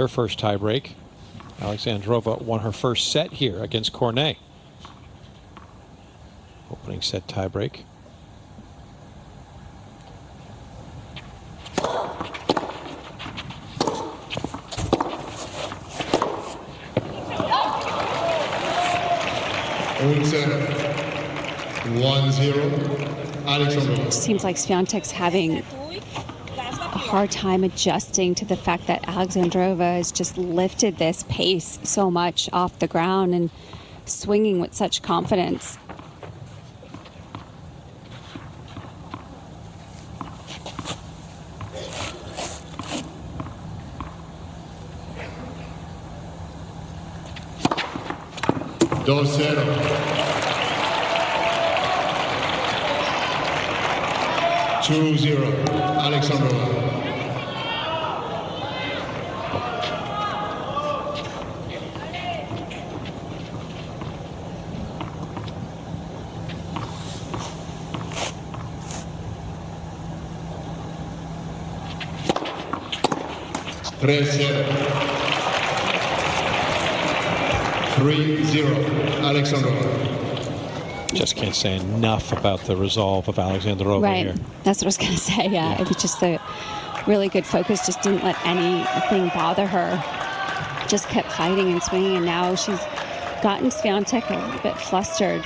Her first tiebreak. Alexandrova won her first set here against Cornet. Opening set tiebreak. Set 1-0. Alexandrova. It seems like Świątek's having a hard time adjusting to the fact that Alexandrova has just lifted this pace so much off the ground and swinging with such confidence. Dos cero. 2-0. Alexandrova. Tres cero. 3-0. Alexandrova. Just can't say enough about the resolve of Alexandrova Right. here. That's what I was going to say. Yeah. It was just a really good focus. Just didn't let anything bother her. Just kept fighting and swinging. And now she's gotten Świątek a little bit flustered.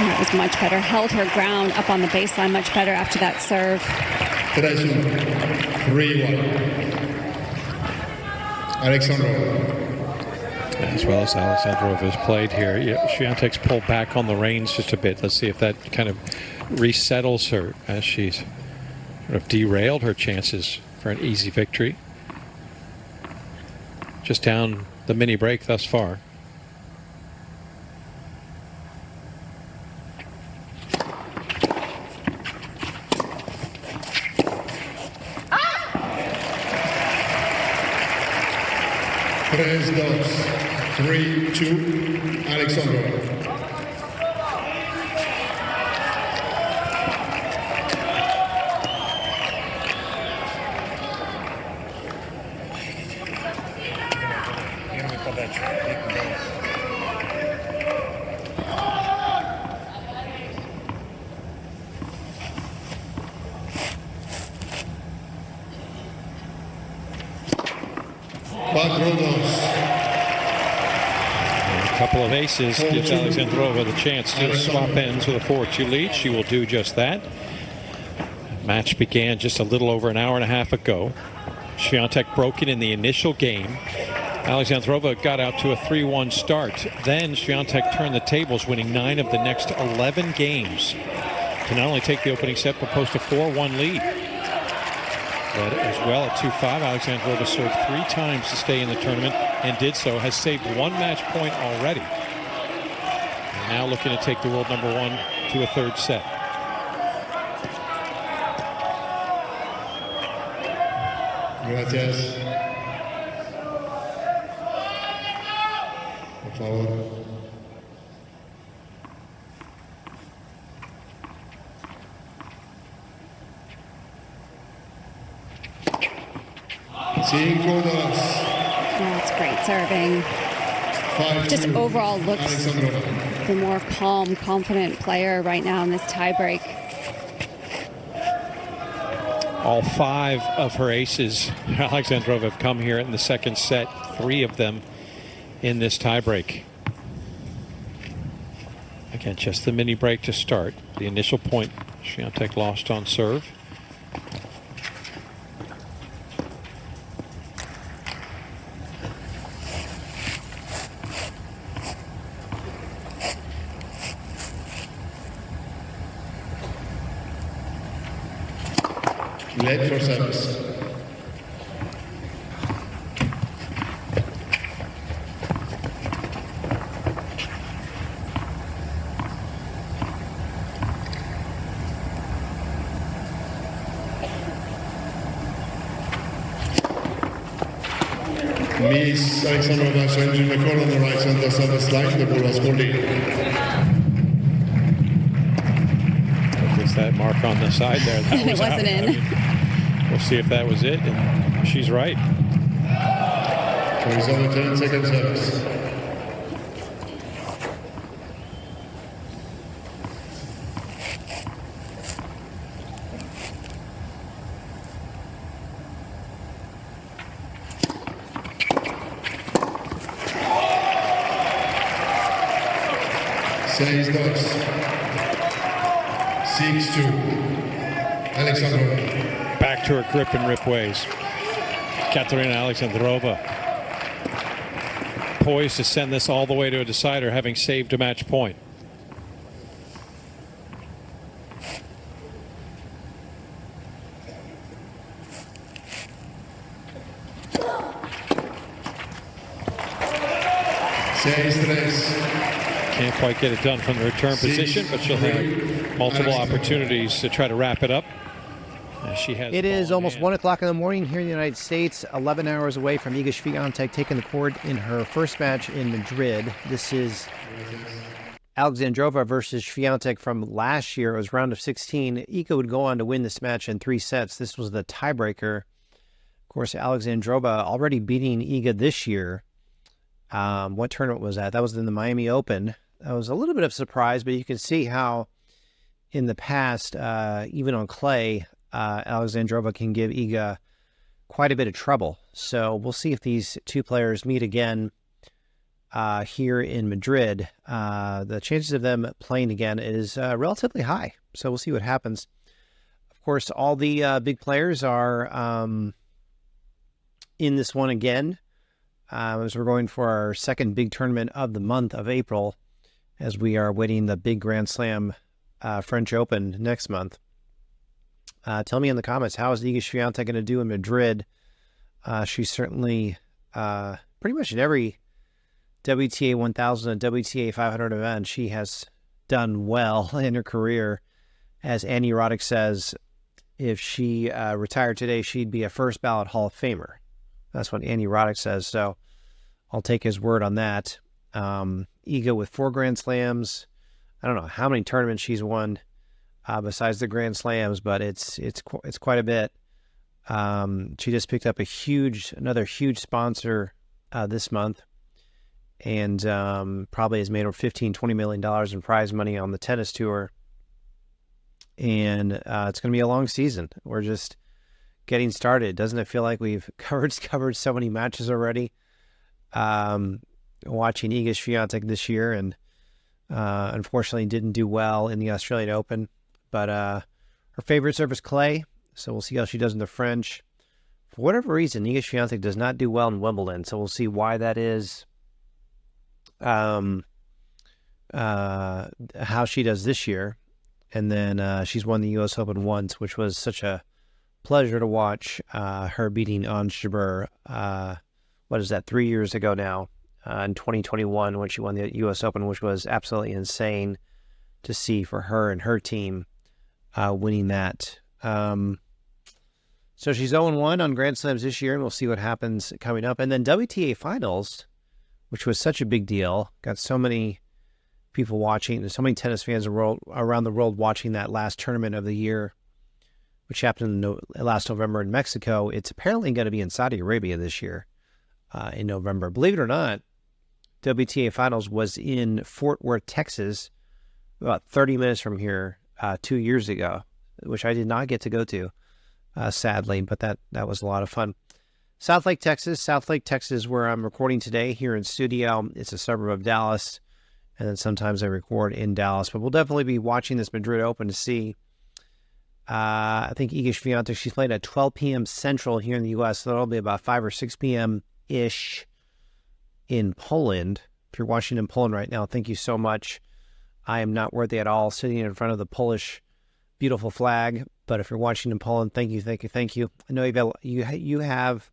That was much better. Held her ground up on the baseline much better after that serve. 3-1. Alexandrova. As well as Alexandrova has played here. Świątek's pulled back on the reins just a bit. Let's see if that kind of resettles her as she's sort of derailed her chances for an easy victory. Just down the mini break thus far. Tres dos. 3-2. Alexandrova. A couple of aces gives Alexandrova the chance to swap ends with a 4-2 lead. She will do just that. Match began just a little over an hour and a half ago. Świątek broke it in the initial game. Alexandrova got out to a 3-1 start. Then Świątek turned the tables, winning 9 of the next 11 games to not only take the opening set but post a 4-1 lead. Led as well at 2-5. Alexandrova served 3 times to stay in the tournament and did so. Has saved 1 match point already. And now looking to take the world number 1 to a 3rd set. Gracias. Por favor. That's great serving. Just overall looks the more calm, confident player right now in this tiebreak. All 5 of her aces, Alexandrova, have come here in the 2nd set. 3 of them in this tiebreak. Again, just the mini break to start. The initial point, Świątek lost on serve. Late for service. Miss Alexandrova changing the call on the right center service line. The ball was called in. Gets that mark on the side there. That And it was wasn't out. in. We'll see if that was it, and she's right. He's on the 10-second service. Seis dos. 6-2. Alexandrova. Back to her grip and rip ways. Katerina Alexandrova poised to send this all the way to a decider, having saved a match point. Can't quite get it done from the return position, but she'll have multiple opportunities to try to wrap it up. She has. It is almost 1 1 o'clock in the morning here in the United States, 11 hours away from Iga Swiatek taking the court in her first match in Madrid. This is Alexandrova versus Świątek from last year. It was round of 16. Iga would go on to win this match in 3 sets. This was the tiebreaker. Of course, Alexandrova already beating Iga this year. What tournament was that? That was in the Miami Open. That was a little bit of a surprise, but you can see how in the past, even on clay, Alexandrova can give Iga quite a bit of trouble. So we'll see if these two players meet again here in Madrid. The chances of them playing again is relatively high. So we'll see what happens. Of course, all the big players are in this one again. As we're going for our second big tournament of the month of April, as we are waiting the big Grand Slam French Open next month. Tell me in the comments, how is Iga Swiatek going to do in Madrid? She's certainly pretty much in every WTA 1000 and WTA 500 event, she has done well in her career. As Annie Roddick says, if she retired today, she'd be a first ballot Hall of Famer. That's what Annie Roddick says, so I'll take his word on that. Iga with 4 Grand Slams. I don't know how many tournaments she's won besides the Grand Slams, but it's quite a bit. She just picked up another huge sponsor this month, and probably has made over $15-20 million in prize money on the tennis tour. And it's going to be a long season. We're just getting started. Doesn't it feel like we've covered so many matches already? Watching Iga Swiatek this year, and unfortunately didn't do well in the Australian Open, but her favorite serve is clay, so we'll see how she does in the French. For whatever reason, Iga Swiatek does not do well in Wimbledon, so we'll see why that is. How she does this year, and then she's won the U.S. Open once, which was such a pleasure to watch. Her beating Ons Jabeur, 3 years ago now, in 2021 when she won the U.S. Open, which was absolutely insane to see for her and her team winning that. So she's 0-1 on Grand Slams this year, and we'll see what happens coming up. And then WTA Finals, which was such a big deal, got so many people watching, and so many tennis fans around the world watching that last tournament of the year, which happened last November in Mexico. It's apparently going to be in Saudi Arabia this year in November. Believe it or not, WTA Finals was in Fort Worth, Texas, about 30 minutes from here 2 years ago, which I did not get to go to, sadly, but that was a lot of fun. South Lake, Texas, where I'm recording today here in studio. It's a suburb of Dallas, and then sometimes I record in Dallas, but we'll definitely be watching this Madrid Open to see. I think Iga Swiatek, she's playing at 12 p.m. Central here in the U.S., so that'll be about 5 or 6 p.m.-ish in Poland. If you're watching in Poland right now, thank you so much. I am not worthy at all, sitting in front of the Polish beautiful flag But if you're watching in Poland, thank you, thank you, thank you. I know you have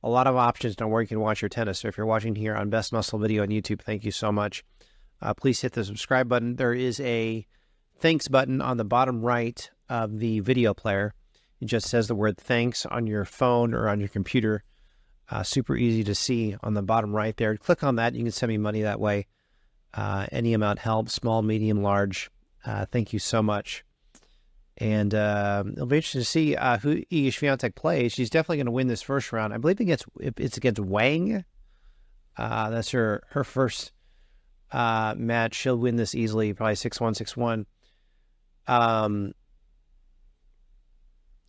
a lot of options on where you can watch your tennis. So if you're watching here on Best Muscle Video on YouTube, thank you so much. Please hit the subscribe button. There is a thanks button on the bottom right of the video player. It just says the word thanks on your phone or on your computer. Super easy to see on the bottom right there. Click on that. You can send me money that way. Any amount helps, small, medium, large. Thank you so much. And it'll be interesting to see who Iga Swiatek plays. She's definitely going to win this first round. I believe it's against Wang. That's her first match. She'll win this easily, probably 6-1, 6-1.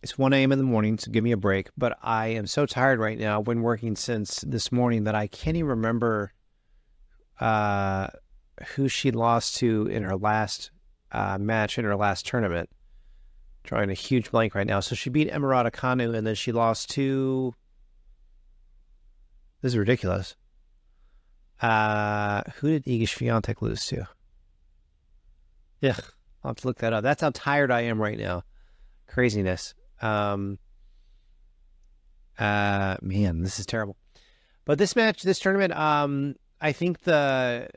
It's 1 a.m. in the morning, so give me a break. But I am so tired right now, been working since this morning, that I can't even remember who she lost to in her last match in her last tournament. Drawing a huge blank right now. So she beat Emma Raducanu, and then she lost to... This is ridiculous. Who did Iga Swiatek lose to? Yeah, I'll have to look that up. That's how tired I am right now. Craziness. Man, this is terrible. But this match, this tournament, I think the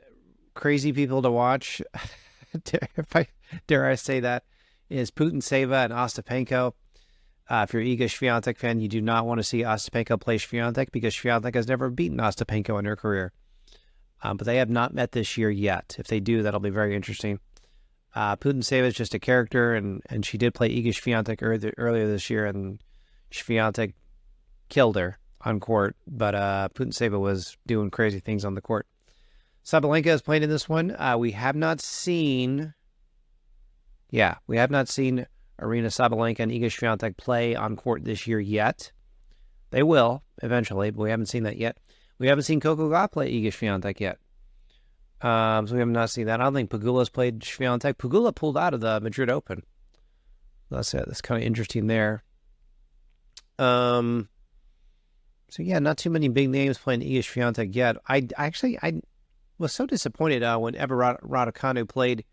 crazy people to watch, dare I say that, is Putintseva and Ostapenko. If you're an Iga Swiatek fan, you do not want to see Ostapenko play Świątek, because Świątek has never beaten Ostapenko in her career. But they have not met this year yet. If they do, that'll be very interesting. Putintseva is just a character, and she did play Iga Swiatek earlier this year, and Świątek killed her on court, but Putintseva was doing crazy things on the court. Sabalenka has played in this one. We have not seen Arina Sabalenka and Iga Swiatek play on court this year yet. They will eventually, but we haven't seen that yet. We haven't seen Coco Gauff play Iga Swiatek yet. So we have not seen that. I don't think Pegula's played Świątek. Pegula pulled out of the Madrid Open. That's kind of interesting there. So yeah, not too many big names playing Iga Swiatek yet. I was so disappointed when Emma Raducanu played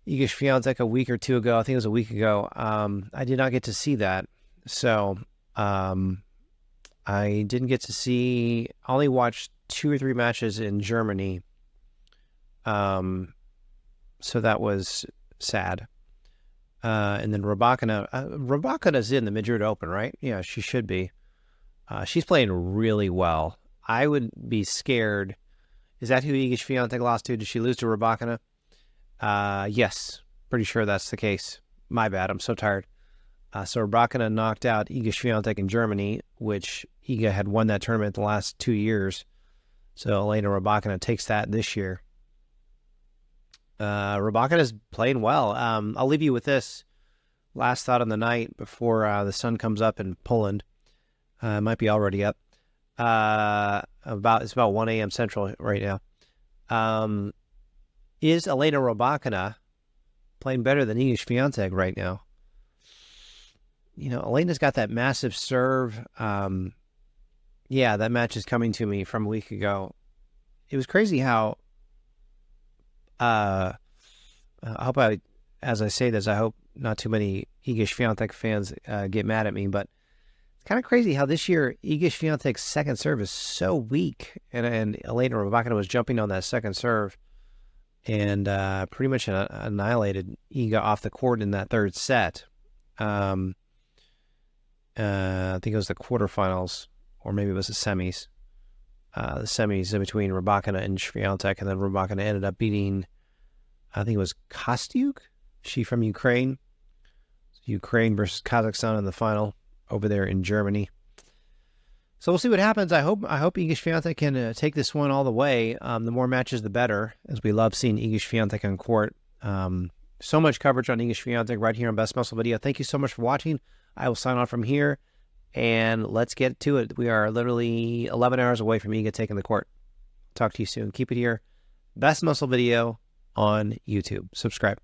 Iga Swiatek a week or two ago. I think it was a week ago. I did not get to see that. So I didn't get to see... I only watched 2 or 3 matches in Germany. So that was sad. And then Rybakina's in the Madrid Open, right? Yeah, she should be. She's playing really well. I would be scared. Is that who Iga Swiatek lost to? Did she lose to Rybakina? Yes, pretty sure that's the case. My bad, I'm so tired. So Rybakina knocked out Iga Swiatek in Germany, which Iga had won that tournament the last 2 years. So Elena Rybakina takes that this year. Rybakina is playing well. I'll leave you with this last thought on the night before the sun comes up in Poland. It might be already up. It's about 1 a.m. Central right now. Is Elena Rybakina playing better than Iga Swiatek right now? You know, Elena's got that massive serve. Yeah, that match is coming to me from a week ago. It was crazy how... I hope as I say this, I hope not too many Iga Swiatek fans get mad at me, but it's kind of crazy how this year Iga Swiatek's second serve is so weak, and Elena Rybakina was jumping on that second serve and pretty much annihilated Iga off the court in that third set. I think it was the quarterfinals, or maybe it was the semis. The semis in between Rybakina and Świątek, and then Rybakina ended up beating, I think it was Kostyuk, she from Ukraine. Ukraine versus Kazakhstan in the final over there in Germany. So we'll see what happens. I hope Iga Swiatek can take this one all the way. The more matches, the better, as we love seeing Iga Swiatek on court. So much coverage on Iga Swiatek right here on Best Muscle Video. Thank you so much for watching. I will sign off from here, and let's get to it. We are literally 11 hours away from Iga taking the court. Talk to you soon. Keep it here. Best Muscle Video on YouTube. Subscribe.